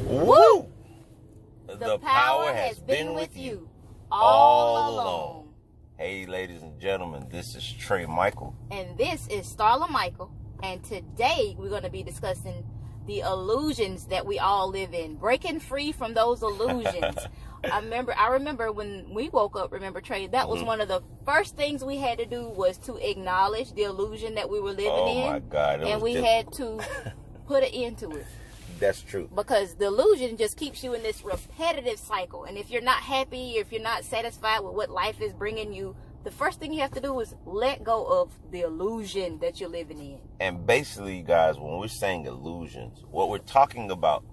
Woo! The power has been with you all along. Hey, ladies and gentlemen, this is Trey Michael. And this is Starla Michael. And today we're going to be discussing the illusions that we all live in. Breaking free from those illusions. I remember when we woke up, Trey, that was one of the first things we had to do was to acknowledge the illusion that we were living in. Oh my God. And we had to put an end to it. That's true. Because the illusion just keeps you in this repetitive cycle. And if you're not happy, if you're not satisfied with what life is bringing you, the first thing you have to do is let go of the illusion that you're living in. And basically, guys, when we're saying illusions, what we're talking about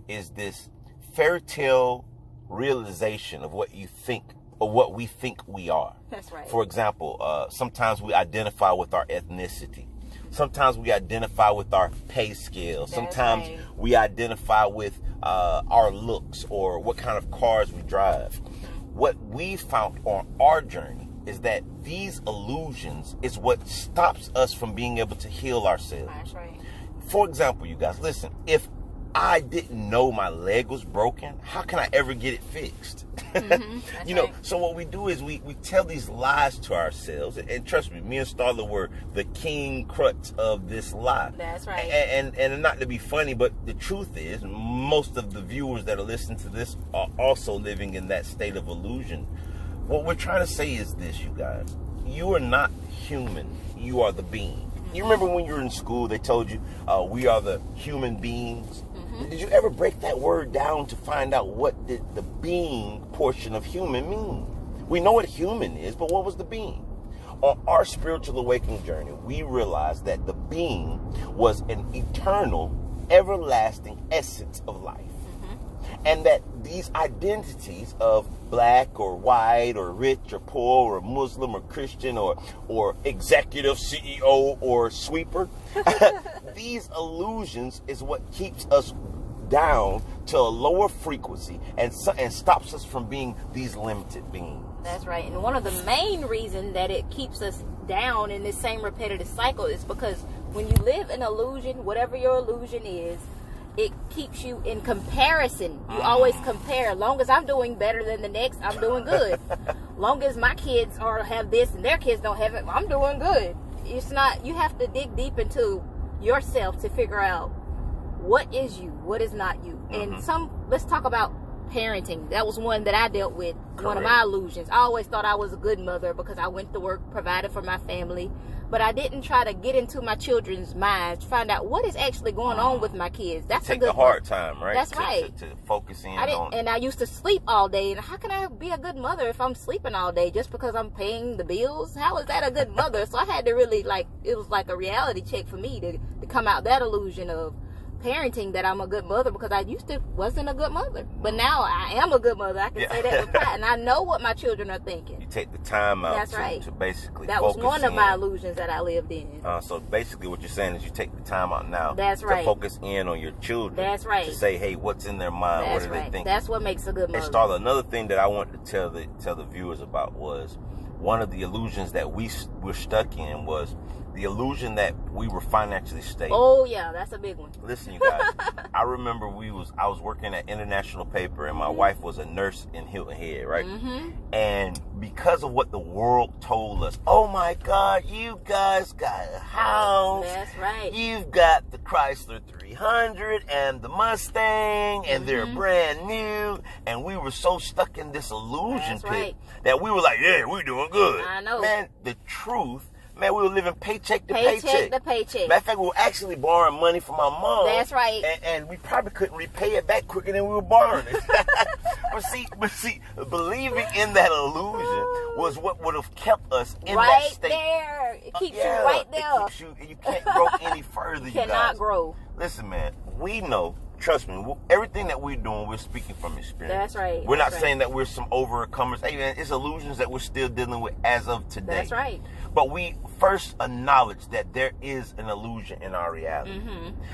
is this fairy tale realization of what you think or what we think we are. That's right. For example, sometimes we identify with our ethnicity. Sometimes we identify with our pay scale. Sometimes we identify with our looks or what kind of cars we drive. What we found on our journey is that these illusions is what stops us from being able to heal ourselves. That's right. For example, you guys, listen, if I didn't know my leg was broken, how can I ever get it fixed? So what we do is we tell these lies to ourselves. And trust me, me and Starla were the king crux of this lie. That's right. And not to be funny, but the truth is, most of the viewers that are listening to this are also living in that state of illusion. What we're trying to say is this, you guys. You are not human. You are the being. You remember when you were in school, they told you, we are the human beings? Did you ever break that word down to find out what did the being portion of human mean? We know what human is, but what was the being? On our spiritual awakening journey, we realized that the being was an eternal, everlasting essence of life. And that these identities of black or white or rich or poor or Muslim or Christian or executive CEO or sweeper, these illusions is what keeps us down to a lower frequency and stops us from being these limited beings. That's right. And one of the main reasons that it keeps us down in this same repetitive cycle is because when you live an illusion, whatever your illusion is, it keeps you in comparison. You always compare. Long as I'm doing better than the next, I'm doing good. Long as my kids have this and their kids don't have it, I'm doing good. It's not, you have to dig deep into yourself to figure out what is you, what is not you. And let's talk about parenting. That was one that I dealt with. Correct. One of my illusions. I always thought I was a good mother because I went to work, provided for my family. But I didn't try to get into my children's minds to find out what is actually going on with my kids. That's take a good the hard time, right? That's right. To focus in on. And I used to sleep all day. And how can I be a good mother if I'm sleeping all day just because I'm paying the bills? How is that a good mother? So I had to really it was like a reality check for me to come out that illusion of parenting, that I'm a good mother, because I used to wasn't a good mother, but now I am a good mother. I can say that with pride, and I know what my children are thinking. You take the time out to basically focus. That was one of my illusions that I lived in. So basically what you're saying is you take the time out now to focus in on your children. That's right. To say, hey, what's in their mind? What are they thinking? That's what makes a good mother. And Starla, another thing that I wanted to tell the viewers about was one of the illusions that we were stuck in was the illusion that we were financially stable. Oh yeah, that's a big one. Listen, you guys, I remember I was working at International Paper, and my wife was a nurse in Hilton Head, right? And because of what the world told us, oh my God, you guys got a house. That's right. You've got the Chrysler 300 and the Mustang, and they're brand new. And we were so stuck in this illusion pit that we were like, yeah, we're doing good. I know. Man, the truth. Man, we were living paycheck to paycheck. Matter of fact, we were actually borrowing money from our mom. That's right. And we probably couldn't repay it back quicker than we were borrowing it. but see, believing in that illusion was what would have kept us in that state. Right there. It keeps you right there. It keeps you can't grow any further, you guys. Cannot grow. Listen, man, we know. Trust me, everything that we're doing, we're speaking from experience. That's right. We're not saying that we're some overcomers. Hey, man, it's illusions that we're still dealing with as of today. That's right. But we first acknowledge that there is an illusion in our reality.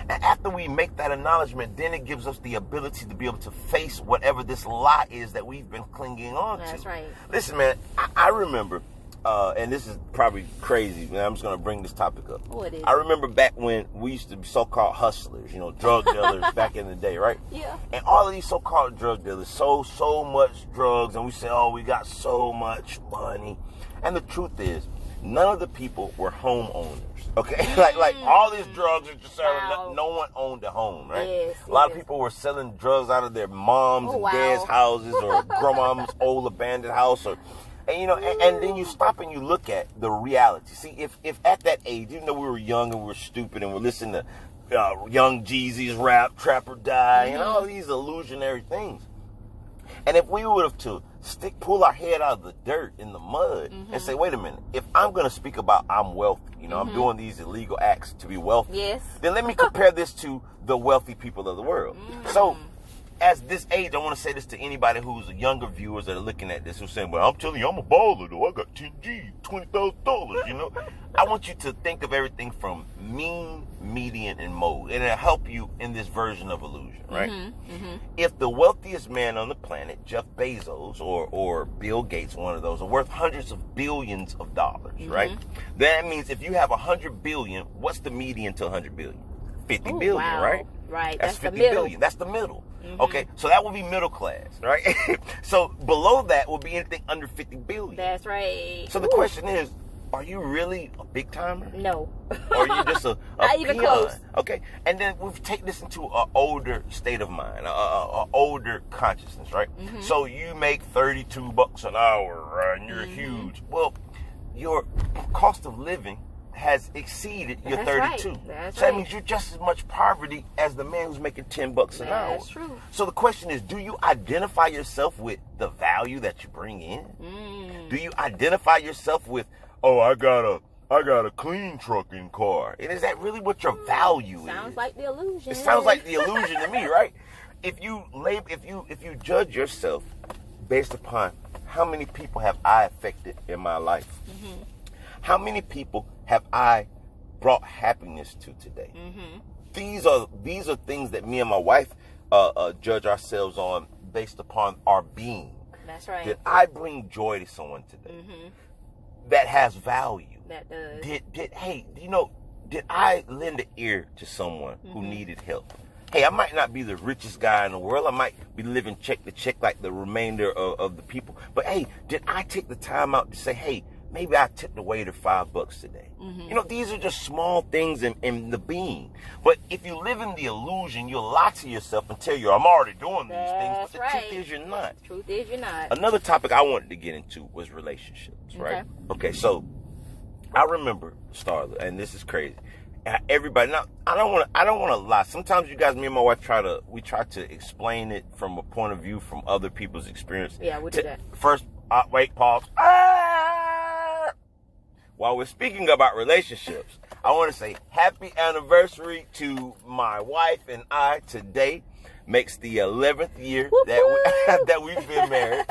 And after we make that acknowledgement, then it gives us the ability to be able to face whatever this lie is that we've been clinging on to. That's right. Listen, man, I remember and this is probably crazy, man. I'm just going to bring this topic up. What is I remember back when we used to be so-called hustlers, drug dealers back in the day, right? Yeah. And all of these so-called drug dealers sold so much drugs, and we say, oh, we got so much money. And the truth is, none of the people were homeowners, okay? like all these drugs are just selling. Wow. No one owned a home, right? Yes, a lot of people were selling drugs out of their moms and wow. dad's houses or grandma's old abandoned house, and then you stop and you look at the reality. See, if at that age, even though we were young and we were stupid and we're listening to Young Jeezy's rap, Trap or Die, and all these illusionary things, and if we would have to pull our head out of the dirt in the mud and say, wait a minute, if I'm going to speak about I'm wealthy, I'm doing these illegal acts to be wealthy, yes, then let me compare this to the wealthy people of the world. So, as this age, I want to say this to anybody who's younger viewers that are looking at this, who's saying, well, I'm telling you, I'm a baller, though. I got 10 G's, $20,000, I want you to think of everything from mean, median, and mode. And it'll help you in this version of illusion, right? If the wealthiest man on the planet, Jeff Bezos or Bill Gates, one of those, are worth hundreds of billions of dollars, right? That means if you have 100 billion, what's the median to 100 billion? 50 billion, wow. right? Right. That's 50 the middle. billion. That's the middle. Okay, so that would be middle class, right? So below that would be anything under 50 billion. That's right. So the question is, are you really a big timer? No. Or are you just a Not even peon? close. Okay, and then we take this into an older state of mind, an older consciousness, right? So you make $32 an hour, right? And you're huge. Well, your cost of living has exceeded your 32. Right. That's so that right. means you're just as much poverty as the man who's making $10 an hour. That's true. So the question is, do you identify yourself with the value that you bring in? Do you identify yourself with, oh, I got a clean trucking car? And is that really what your value is? Sounds like the illusion. It sounds like the illusion to me, right? If you judge yourself based upon how many people have I affected in my life, how many people have I brought happiness to today? These are things that me and my wife judge ourselves on based upon our being. That's right. Did I bring joy to someone today that has value? That does. Did I lend an ear to someone who needed help? Hey, I might not be the richest guy in the world. I might be living check to check like the remainder of the people. But hey, did I take the time out to say, hey, maybe I tipped the waiter $5 today? These are just small things in the being. But if you live in the illusion, you'll lie to yourself and tell you, I'm already doing these things. But the truth is you're not. Truth is you're not. Another topic I wanted to get into was relationships, right? Okay, so I remember, Starla, and this is crazy. Everybody, now I don't want to lie. Sometimes you guys, me and my wife, try to explain it from a point of view from other people's experience. Yeah, we do that. First, wait, pause. While we're speaking about relationships, I want to say happy anniversary to my wife and I. Today makes the 11th year that we've been married.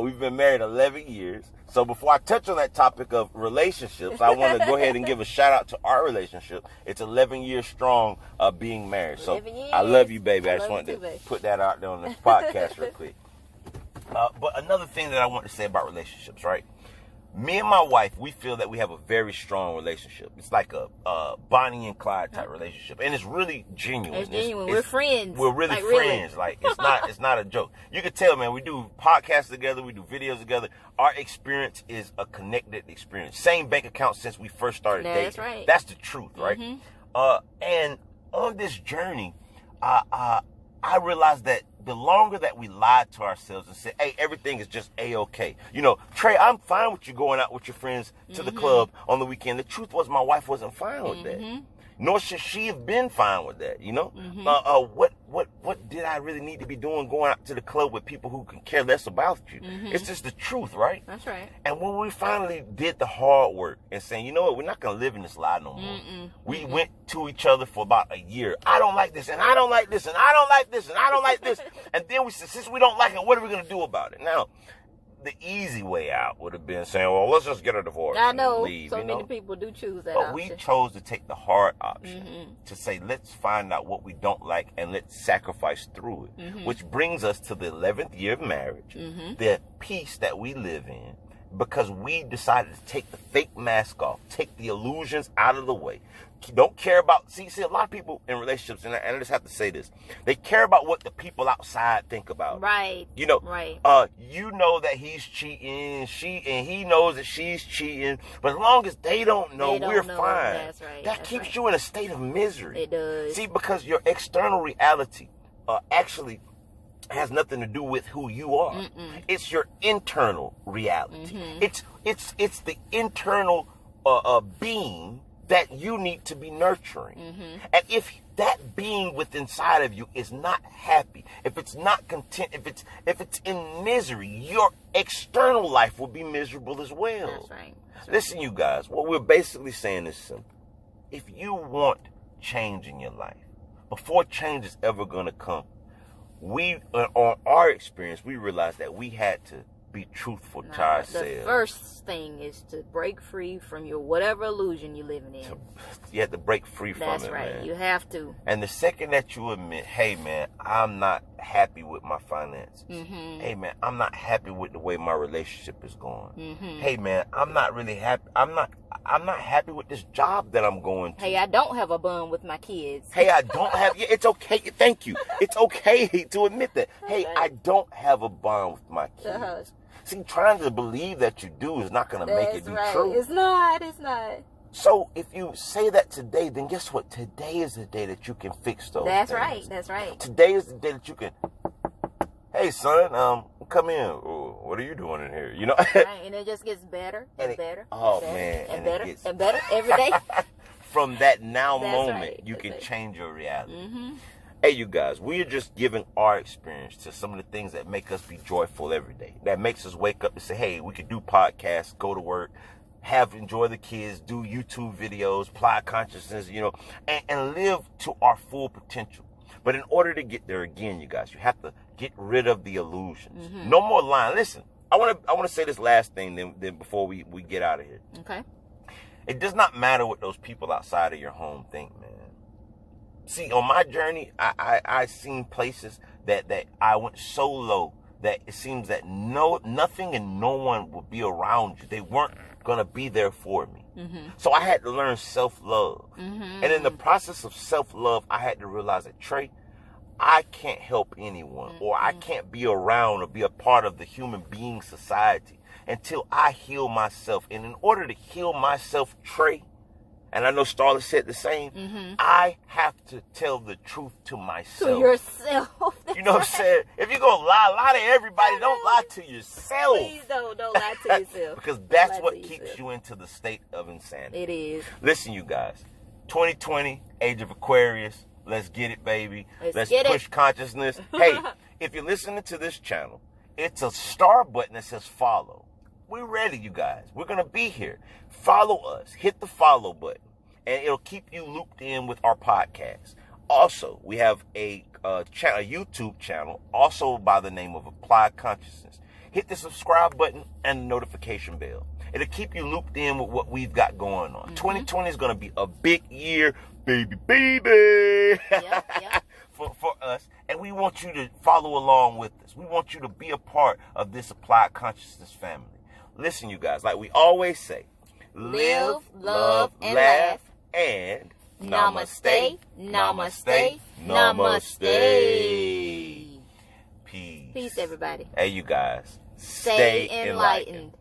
We've been married 11 years. So before I touch on that topic of relationships, I want to go ahead and give a shout out to our relationship. It's 11 years strong being married. So I love you, baby. I just wanted to put that out there on this podcast real quick. But another thing that I want to say about relationships, right? Me and my wife, we feel that we have a very strong relationship. It's like a Bonnie and Clyde type relationship, and it's really genuine. It's genuine. We're friends. We're really friends. Like it's not a joke. You can tell, man. We do podcasts together. We do videos together. Our experience is a connected experience. Same bank account since we first started dating. That's right. That's the truth, right? And on this journey, I realized that the longer that we lied to ourselves and said, hey, everything is just A-okay. Trey, I'm fine with you going out with your friends to the club on the weekend. The truth was my wife wasn't fine with that. Nor should she have been fine with that, What did I really need to be doing going out to the club with people who can care less about you? It's just the truth, right? That's right. And when we finally did the hard work and saying, you know what, we're not going to live in this lie no more. We went to each other for about a year. I don't like this, and I don't like this, and I don't like this, and I don't like this. And then we said, since we don't like it, what are we going to do about it? Now, the easy way out would have been saying, well, let's just get a divorce. I know. And leave, so many people do choose that But option. we chose to take the hard option to say, let's find out what we don't like and let's sacrifice through it, which brings us to the 11th year of marriage, the peace that we live in, because we decided to take the fake mask off, take the illusions out of the way. Don't care about, see, a lot of people in relationships, and I just have to say this, they care about what the people outside think about. Right. You know, right. You know that he's cheating, and he knows that she's cheating, but as long as they don't know, we're fine. That's right. That keeps you in a state of misery. It does. See, because your external reality actually has nothing to do with who you are. Mm-mm. It's your internal reality. Mm-hmm. It's the internal being that you need to be nurturing. Mm-hmm. And if that being within inside of you is not happy, if it's not content, if it's in misery, your external life will be miserable as well. That's right. Listen, you guys, what we're basically saying is simple. If you want change in your life, before change is ever going to come, we, on our experience, we realized that we had to be truthful to ourselves. The first thing is to break free from your whatever illusion you're living in. You have to break free from it, That's right. man. You have to. And the second that you admit, hey, man, I'm not happy with my finances. Mm-hmm. Hey, man, I'm not happy with the way my relationship is going. Mm-hmm. Hey, man, I'm not really happy. I'm not happy with this job that I'm going to. Hey, I don't have a bond with my kids. Hey, I don't have. Yeah, it's okay. Thank you. It's okay to admit that. Hey, I don't have a bond with my kids. Uh-huh. See, trying to believe that you do is not going to make it be true. It's not. It's not. So if you say that today, then guess what? Today is the day that you can fix those That's things. right. That's right. Today is the day that you can. Hey, son, come in. Ooh, what are you doing in here? You know. Right, and it just gets better and better. Oh and better, man, and better and better every day. From that now That's moment, right. you can change your reality. Mm-hmm. Hey, you guys, we are just giving our experience to some of the things that make us be joyful every day. That makes us wake up and say, hey, we could do podcasts, go to work, enjoy the kids, do YouTube videos, apply consciousness, you know, and live to our full potential. But in order to get there again, you guys, you have to get rid of the illusions. Mm-hmm. No more lying. Listen, I want to say this last thing then before we get out of here. Okay. It does not matter what those people outside of your home think, man. See, on my journey, I seen places that I went so low that it seems that nothing and no one would be around you. They weren't gonna be there for me. Mm-hmm. So I had to learn self-love. Mm-hmm. And in the process of self-love, I had to realize that, Trey, I can't help anyone, or I can't be around or be a part of the human being society until I heal myself. And in order to heal myself, Trey, and I know Starla said the same, I have to tell the truth to myself. To yourself. You know what I'm saying? If you're going to lie to everybody, don't lie to yourself. Please don't lie to yourself. Because that's what keeps you into the state of insanity. It is. Listen, you guys, 2020, age of Aquarius, let's get it, baby. Let's push consciousness. Hey, if you're listening to this channel, it's a star button that says follow. We're ready, you guys. We're going to be here. Follow us. Hit the follow button, and it'll keep you looped in with our podcast. Also, we have a YouTube channel, also by the name of Applied Consciousness. Hit the subscribe button and the notification bell. It'll keep you looped in with what we've got going on. 2020 is going to be a big year, baby. Yep. For us, and we want you to follow along with us. We want you to be a part of this Applied Consciousness family. Listen, you guys, like we always say, live, love, and laugh. And namaste, namaste, namaste. Peace. Peace, everybody. Hey, you guys, stay enlightened.